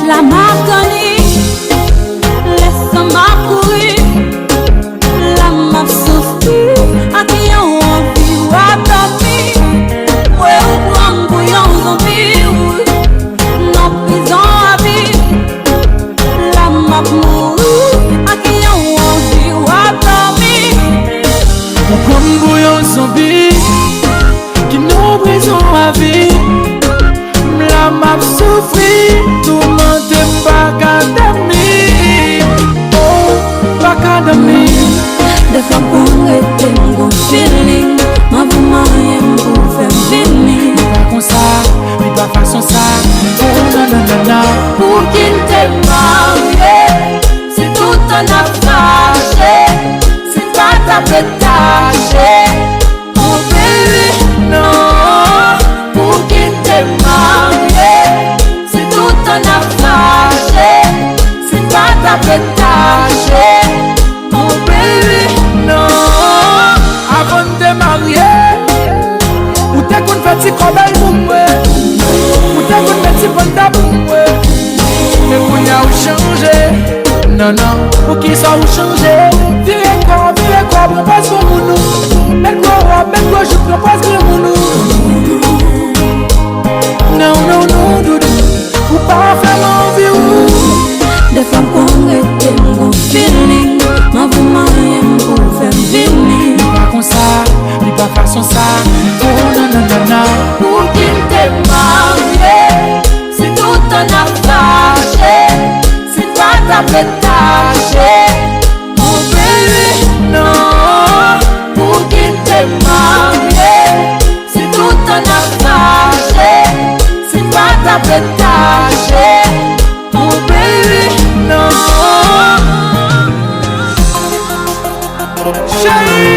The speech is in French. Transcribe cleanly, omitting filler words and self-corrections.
la Marconi, laisse-moi courir, la m'a souffrir, à qui on envie ou à dormir, ouais ou prendre bouillon zombie, non prison à vie, la m'a mourir, à qui on envie ou à dormir, ou prendre bouillon zombie, qui nous prison à vie. La m'a souffri, tout le monde est pas d'académie. Oh, pas d'académie. de fois qu'on était mon feeling, ma maman pour faire fini. Pas comme ça, mais pas façon ça. Oh non, non, non, non. Pour qu'il t'ait marié, c'est tout un affaire. C'est pas ta pétage, mon bébé, non. Pour qu'il t'ait marié, c'est tout un affaire. C'est pas ta pétage, mon bébé, non. Avant de te marier, ou t'es qu'on fait si comme elle pour moi, ou t'es qu'on fait si bonne dame pour moi. Mais qu'on y a ou changé, non, non, pour qui ça ou changé. Virez quoi, propose pour nous. Mets quoi, je propose que pour nous. Non, non, non, doudou, ou pas faire l'envie. Des fois qu'on était mon feeling, ma maman pour faire fini. Pas comme ça, mais pas façon ça. Oh non, non, non, non. Pour qu'il t'ait marié, c'est tout un affaire. C'est pas ta pétage, mon bébé, non. Pour qu'il t'ait marié, c'est tout un affaire. C'est pas ta pétage, mon bébé, non. Chérie.